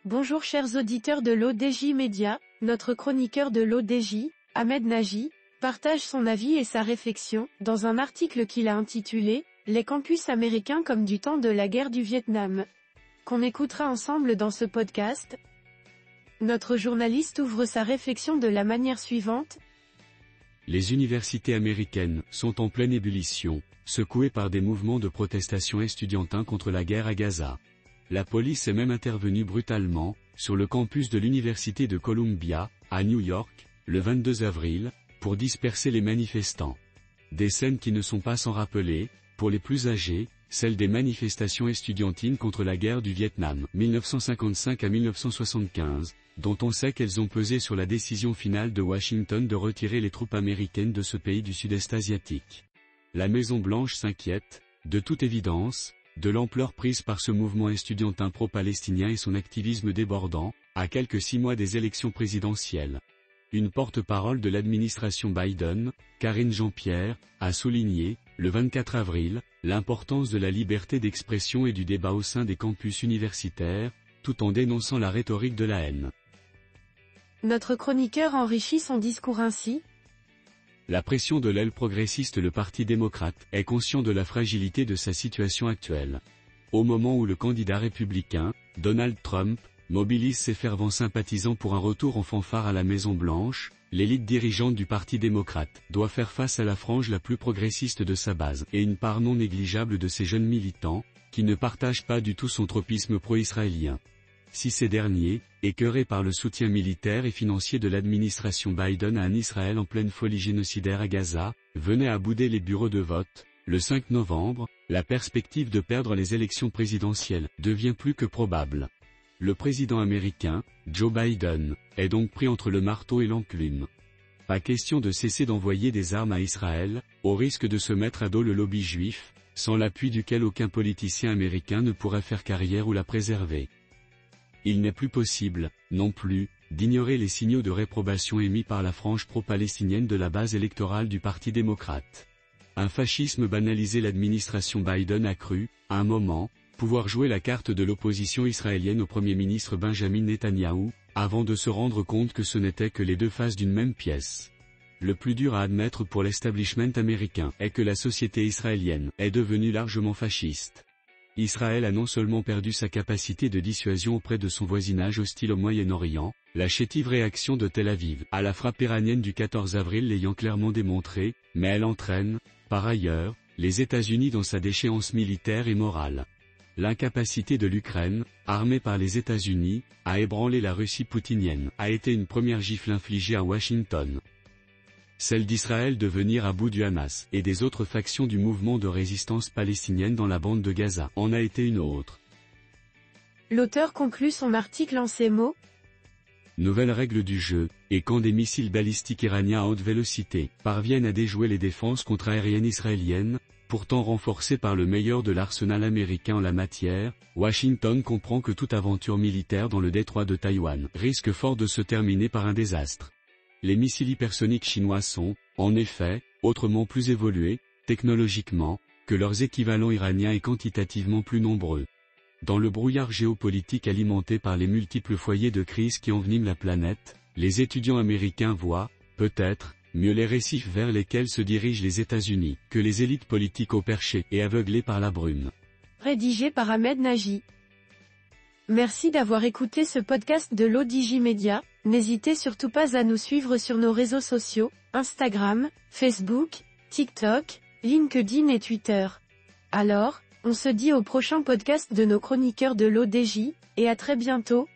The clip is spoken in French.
Bonjour chers auditeurs de l'ODJ Média, notre chroniqueur de l'ODJ, Ahmed Nagy, partage son avis et sa réflexion, dans un article qu'il a intitulé « Les campus américains comme du temps de la guerre du Vietnam », qu'on écoutera ensemble dans ce podcast. Notre journaliste ouvre sa réflexion de la manière suivante. Les universités américaines sont en pleine ébullition, secouées par des mouvements de protestation estudiantins contre la guerre à Gaza. La police est même intervenue brutalement, sur le campus de l'université de Columbia, à New York, le 22 avril, pour disperser les manifestants. Des scènes qui ne sont pas sans rappeler, pour les plus âgés, celles des manifestations estudiantines contre la guerre du Vietnam, 1955 à 1975, dont on sait qu'elles ont pesé sur la décision finale de Washington de retirer les troupes américaines de ce pays du sud-est asiatique. La Maison-Blanche s'inquiète, de toute évidence, de l'ampleur prise par ce mouvement estudiantin pro-palestinien et son activisme débordant, à quelques 6 mois des élections présidentielles. Une porte-parole de l'administration Biden, Karine Jean-Pierre, a souligné, le 24 avril, l'importance de la liberté d'expression et du débat au sein des campus universitaires, tout en dénonçant la rhétorique de la haine. Notre chroniqueur enrichit son discours ainsi. La pression de l'aile progressiste, le Parti démocrate, est conscient de la fragilité de sa situation actuelle. Au moment où le candidat républicain, Donald Trump, mobilise ses fervents sympathisants pour un retour en fanfare à la Maison-Blanche, l'élite dirigeante du Parti démocrate doit faire face à la frange la plus progressiste de sa base et une part non négligeable de ses jeunes militants, qui ne partagent pas du tout son tropisme pro-israélien. Si ces derniers, écœurés par le soutien militaire et financier de l'administration Biden à un Israël en pleine folie génocidaire à Gaza, venaient à bouder les bureaux de vote, le 5 novembre, la perspective de perdre les élections présidentielles devient plus que probable. Le président américain, Joe Biden, est donc pris entre le marteau et l'enclume. Pas question de cesser d'envoyer des armes à Israël, au risque de se mettre à dos le lobby juif, sans l'appui duquel aucun politicien américain ne pourrait faire carrière ou la préserver. Il n'est plus possible, non plus, d'ignorer les signaux de réprobation émis par la frange pro-palestinienne de la base électorale du Parti démocrate. Un fascisme banalisé. L'administration Biden a cru, à un moment, pouvoir jouer la carte de l'opposition israélienne au Premier ministre Benjamin Netanyahou, avant de se rendre compte que ce n'était que les deux faces d'une même pièce. Le plus dur à admettre pour l'establishment américain est que la société israélienne est devenue largement fasciste. Israël a non seulement perdu sa capacité de dissuasion auprès de son voisinage hostile au Moyen-Orient, la chétive réaction de Tel Aviv à la frappe iranienne du 14 avril l'ayant clairement démontré, mais elle entraîne, par ailleurs, les États-Unis dans sa déchéance militaire et morale. L'incapacité de l'Ukraine, armée par les États-Unis, à ébranler la Russie poutinienne, a été une première gifle infligée à Washington. Celle d'Israël de venir à bout du Hamas et des autres factions du mouvement de résistance palestinienne dans la bande de Gaza en a été une autre. L'auteur conclut son article en ces mots. Nouvelle règle du jeu, et quand des missiles balistiques iraniens à haute vélocité parviennent à déjouer les défenses contre-aériennes israéliennes, pourtant renforcées par le meilleur de l'arsenal américain en la matière, Washington comprend que toute aventure militaire dans le détroit de Taïwan risque fort de se terminer par un désastre. Les missiles hypersoniques chinois sont, en effet, autrement plus évolués, technologiquement, que leurs équivalents iraniens et quantitativement plus nombreux. Dans le brouillard géopolitique alimenté par les multiples foyers de crise qui enveniment la planète, les étudiants américains voient, peut-être, mieux les récifs vers lesquels se dirigent les États-Unis, que les élites politiques au perché et aveuglées par la brume. Rédigé par Ahmed Nagy. Merci d'avoir écouté ce podcast de l'ODJ Média. N'hésitez surtout pas à nous suivre sur nos réseaux sociaux, Instagram, Facebook, TikTok, LinkedIn et Twitter. Alors, on se dit au prochain podcast de nos chroniqueurs de l'ODJ, et à très bientôt.